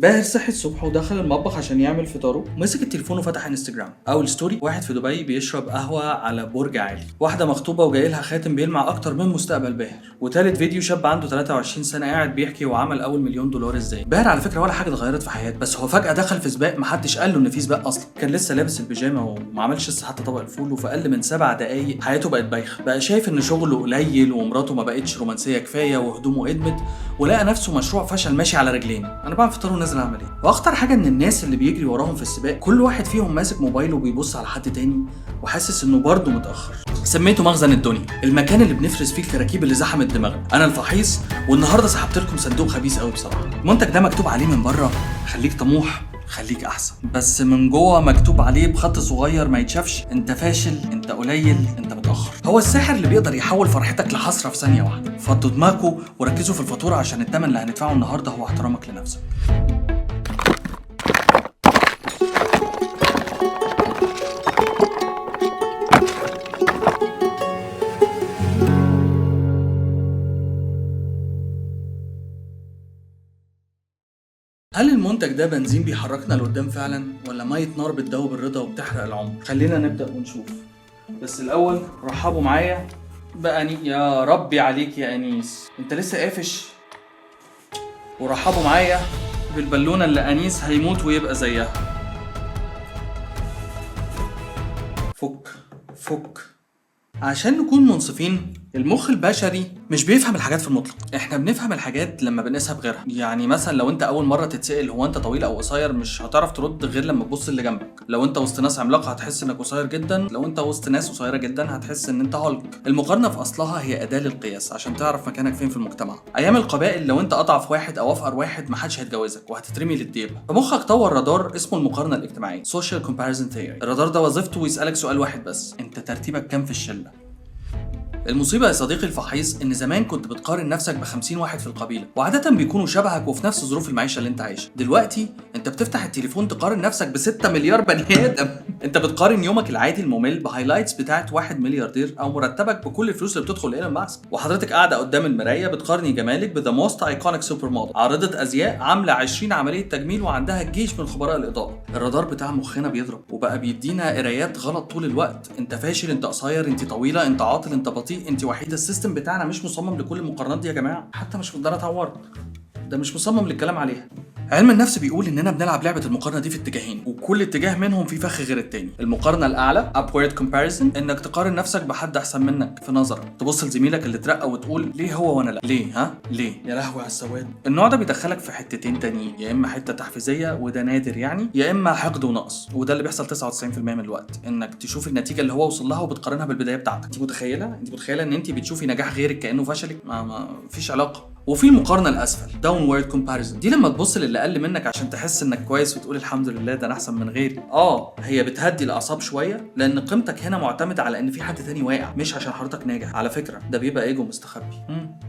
باهر صحي الصبح ودخل المطبخ عشان يعمل فطاره، مسك التليفون وفتح انستجرام. اول ستوري، واحد في دبي بيشرب قهوه على برج عالي، واحده مخطوبه وجاي لها خاتم بيلمع اكتر من مستقبل باهر، وتالت فيديو شاب عنده 23 سنه قاعد بيحكي وعمل اول $1,000,000 ازاي. باهر على فكره ولا حاجه اتغيرت في حياته، بس هو فجاه دخل في سباق محدش قال له ان في سباق اصلا. كان لسه لابس البيجامه وما عملش لسه حتى طبق الفول، وفي اقل من 7 دقايق حياته بقت بايخه. بقى شايف ان شغله قليل ومراته ما بقتش رومانسيه كفايه وهدومه ادمت، ولقى نفسه مشروع فشل ماشي على رجلين. انا بعمل فطار ونازل اعمل ايه؟ واخطر حاجه ان الناس اللي بيجري وراهم في السباق كل واحد فيهم ماسك موبايله وبيبص على حد تاني وحاسس انه برضه متاخر. سميته مخزن الدنيا، المكان اللي بنفرز فيه الكراكيب اللي زحمت دماغنا. انا الفحيص، والنهارده سحبت لكم صندوق خبيث قوي بصراحه. المنتج ده مكتوب عليه من بره خليك طموح خليك احسن، بس من جوه مكتوب عليه بخط صغير ما يتشافش انت فاشل، انت قليل، انت متاخر. هو الساحر اللي بيقدر يحول فرحتك لحسره في ثانيه واحده. فضوا دماغكم وركزوا في الفاتوره عشان الثمن اللي هندفعه النهارده هو احترامك لنفسك. هل المنتج ده بنزين بيحركنا لقدام فعلا، ولا ميه نار بتدوب الرضا وبتحرق العمر؟ خلينا نبدا ونشوف، بس الاول رحبوا معايا يا ربي عليك يا انيس، انت لسه قافش. ورحبوا معايا بالبالونه اللي انيس هيموت ويبقى زيها. فك عشان نكون منصفين، المخ البشري مش بيفهم الحاجات في المطلق، احنا بنفهم الحاجات لما بنقيسها بغيرها. يعني مثلا لو انت اول مره تتسأل هو انت طويل او قصير، مش هتعرف ترد غير لما تبص اللي جنبك. لو انت وسط ناس عملاقه هتحس انك قصير جدا، لو انت وسط ناس قصيره جدا هتحس ان انت هالك. المقارنه في اصلها هي اداه للقياس عشان تعرف مكانك فين في المجتمع. ايام القبائل لو انت اضعف واحد او افقر واحد محدش هيتجوزك وهتترمي للديبه. فمخك طور رادار اسمه المقارنه الاجتماعيه، social comparison theory. الرادار ده وظيفته يسالك سؤال واحد بس، انت ترتيبك كام في الشله؟ المصيبة يا صديقي الفحيص إن زمان كنت بتقارن نفسك ب50 واحد في القبيلة، وعادة بيكونوا شبهك وفي نفس ظروف المعيشة اللي أنت عايشها. دلوقتي أنت بتفتح التليفون تقارن نفسك ب6 مليار بني آدم. أنت بتقارن يومك العادي الممل بهايلايتس بتاعت 1 ملياردير، أو مرتبك بكل الفلوس اللي بتدخل إلى الماسك. وحضرتك قاعدة قدام المراية بتقارني جمالك بذا موست ايكونيك سوبر موديل، عارضة أزياء عاملة 20 عملية تجميل وعندها جيش من خبراء الإضاءة. الرادار بتاع مخنا بيضرب وبقى بيدينا قرايات غلط طول الوقت. أنت فاشل، أنت قصير، أنت طويلة، أنت عاطل، أنت بطيء، أنت وحيدة. السيستم بتاعنا مش مصمم لكل المقارنات دي يا جماعه، حتى مش مقدره تعورك، ده مش مصمم للكلام عليها. علم النفس بيقول اننا بنلعب لعبه المقارنه دي في اتجاهين، وكل اتجاه منهم فيه فخ غير التاني. المقارنه الاعلى upward comparison، انك تقارن نفسك بحد احسن منك في نظرك، تبص لزميلك اللي اترقى وتقول ليه هو وانا لا، ليه ليه يا لهوي على السواد. النوع ده بيدخلك في حتتين تانيين، يا اما حته تحفيزيه وده نادر يعني، يا اما حقد ونقص، وده اللي بيحصل 99% من الوقت، انك تشوف النتيجه اللي هو وصل لها وبتقارنها بالبدايه بتاعتك. انت متخيله ان انت بتشوفي نجاح غيرك كانه فشلك؟ ما فيش علاقه. وفي المقارنه الاسفل downward comparison، دي لما تبص للي اقل منك عشان تحس انك كويس وتقول الحمد لله ده انا احسن من غيري. هي بتهدي الاعصاب شويه، لان قيمتك هنا معتمده على ان في حد تاني واقع، مش عشان حضرتك ناجح. على فكره ده بيبقى ايجو مستخبي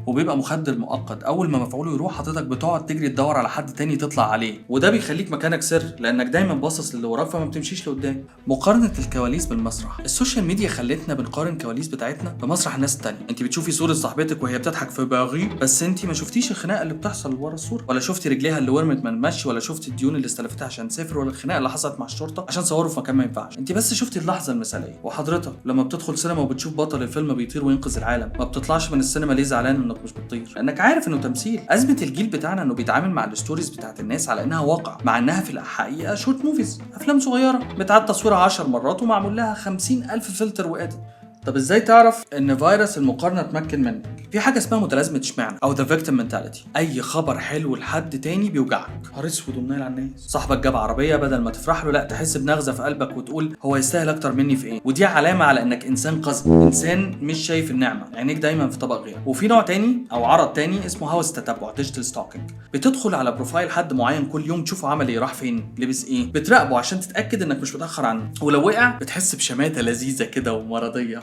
وبيبقى مخدر مؤقت، اول ما مفعوله يروح حضرتك بتقعد تجري تدور على حد تاني تطلع عليه، وده بيخليك مكانك سر لانك دايما باصص للي وراك فما بتمشيش لقدام. مقارنه الكواليس بالمسرح، السوشيال ميديا خلتنا بنقارن الكواليس بتاعتنا بمسرح الناس التانية. انت بتشوفي صوره صاحبتك وهي بتضحك في باغي، بس انت ما شفتيش الخناقه اللي بتحصل ورا الصوره، ولا شفتي رجليها اللي ورمت من المشي، ولا شفتي الديون اللي استلفتها عشان تسافر، ولا الخناقه اللي حصلت مع الشرطه عشان صوروا في مكان ما ينفعش. انت بس شفتي اللحظه المثاليه. وحضرتك لما بتدخل سينما وبتشوف بطل الفيلم بيطير وينقذ العالم، ما بتطلعش من السينما ليه زعلان انك مش بتطير؟ لانك عارف انه تمثيل. ازمه الجيل بتاعنا انه بيتعامل مع الستوريز بتاعت الناس على انها واقع، مع انها في الحقيقه شورت موفيز، افلام صغيره متعاد تصويرها 10 مرات ومعمول لها 50,000 فلتر وادت. طب ازاي تعرف ان فيروس المقارنه اتمكن منك؟ في حاجه اسمها متلازمه اشمعنى او ذا فيكتيم منتاليتي. اي خبر حلو لحد تاني بيوجعك. نهار اسود ومنيل على الناس. صاحبك جاب عربيه، بدل ما تفرح له لا تحس بنغزه في قلبك وتقول هو يستاهل اكتر مني في ايه. ودي علامه على انك انسان قذر، انسان مش شايف النعمه، عينيك دايما في طبق غيرك. وفي نوع تاني او عرض تاني اسمه هوس التتبع، ديجيتال ستوكينج. بتدخل على بروفايل حد معين كل يوم تشوفه عمل ايه، راح فين، لبس ايه، بتراقبه عشان تتاكد انك مش متاخر عنه. ولو وقع بتحس بشماته لذيذه كده ومرضيه.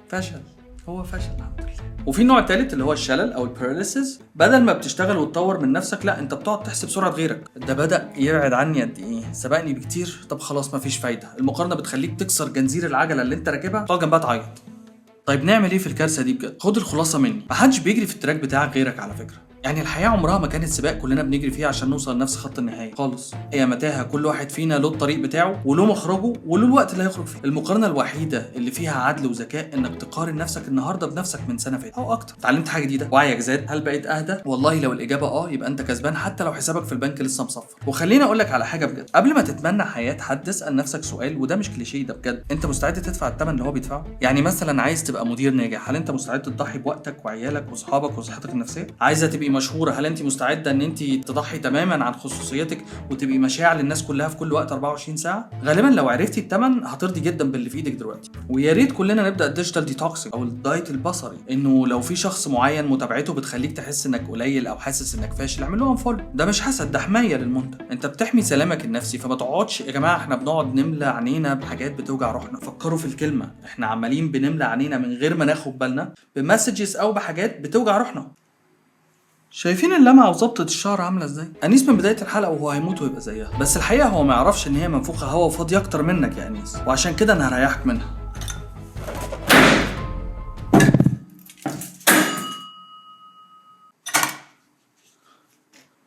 فشل، هو فشل الحمد لله. وفي النوع الثالث اللي هو الشلل او الباراليسيس، بدل ما بتشتغل وتطور من نفسك لا انت بتقعد تحسب سرعه غيرك. ده بدا يبعد عني قد ايه، سبقني بكتير، طب خلاص مفيش فايده. المقارنه بتخليك تكسر جنزير العجله اللي انت راكبها، تقعد جنبها تعيط. طيب نعمل ايه في الكارثه دي بجد؟ خد الخلاصه مني، محدش بيجري في التراك بتاعك غيرك على فكره. يعني الحياه عمرها ما كانت سباق كلنا بنجري فيه عشان نوصل لنفس خط النهايه خالص. هي متاهه كل واحد فينا له الطريق بتاعه وله مخرجه وله الوقت اللي هيخرج فيه. المقارنه الوحيده اللي فيها عدل وذكاء انك تقارن نفسك النهارده بنفسك من سنه فاتت او اكتر. اتعلمت حاجه جديده؟ وعيك زاد؟ هل بقيت اهدى؟ والله لو الاجابه يبقى انت كسبان حتى لو حسابك في البنك لسه مصفر. وخليني اقول لك على حاجه بجد، قبل ما تتمنى حياه حد اسال نفسك سؤال، وده مش كليشيه، ده بجد. انت مستعد تدفع الثمن اللي هو بيدفعه؟ يعني مثلا عايز تبقى مدير ناجح، هل انت مستعد تضحي بوقتك وعيالك واصحابك وصحتك النفسيه؟ عايزه تبقي مشهوره، هل انت مستعده ان انت تضحي تماما عن خصوصيتك وتبقي مشاع للناس كلها في كل وقت 24 ساعه؟ غالبا لو عرفتي الثمن هترضي جدا باللي في ايدك دلوقتي. ويا ريت كلنا نبدا الديجيتال ديتوكسينج او الدايت البصري، انه لو في شخص معين متابعته بتخليك تحس انك قليل او حاسس انك فاشل، اعمل له انفولو. ده مش حسد، ده حمايه للمنتج. انت بتحمي سلامك النفسي، فما تقعدش يا جماعه احنا بنقعد نملى عينينا بحاجات بتوجع روحنا. فكروا في الكلمه، احنا عمالين بنملى عينينا من غير ما ناخد بالنا بمسجز او بحاجات بتوجع روحنا. شايفين اللمعه وظبطه الشعر عامله ازاي؟ انيس من بدايه الحلقه وهو هيموت ويبقى زيها، بس الحقيقه هو ما يعرفش ان هي منفوخه هوا وفاضيه اكتر منك يا انيس، وعشان كده انا هريحك منها.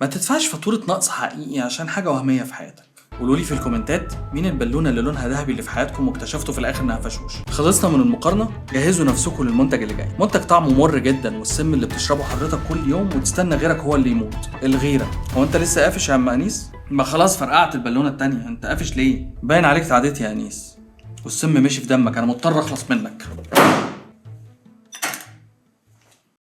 ما تدفعش فاتورة نقص حقيقي عشان حاجة وهمية في حياتك. قولولي في الكومنتات مين البالونة اللي لونها ذهبي اللي في حياتكم واكتشفتوا في الآخر إنها فشوش. خلصنا من المقارنة، جهزوا نفسكم للمنتج اللي جاي. منتج طعمه مر جدا والسم اللي بتشربه حضرتك كل يوم وتستنى غيرك هو اللي يموت، الغيرة. هو أنت لسه قافش يا عم أنيس؟ ما خلاص فرقعت البالونة التانية، أنت قافش ليه؟ باين عليك تعديت يا أنيس والسم مشي في دمك، أنا مضطر أخلص منك.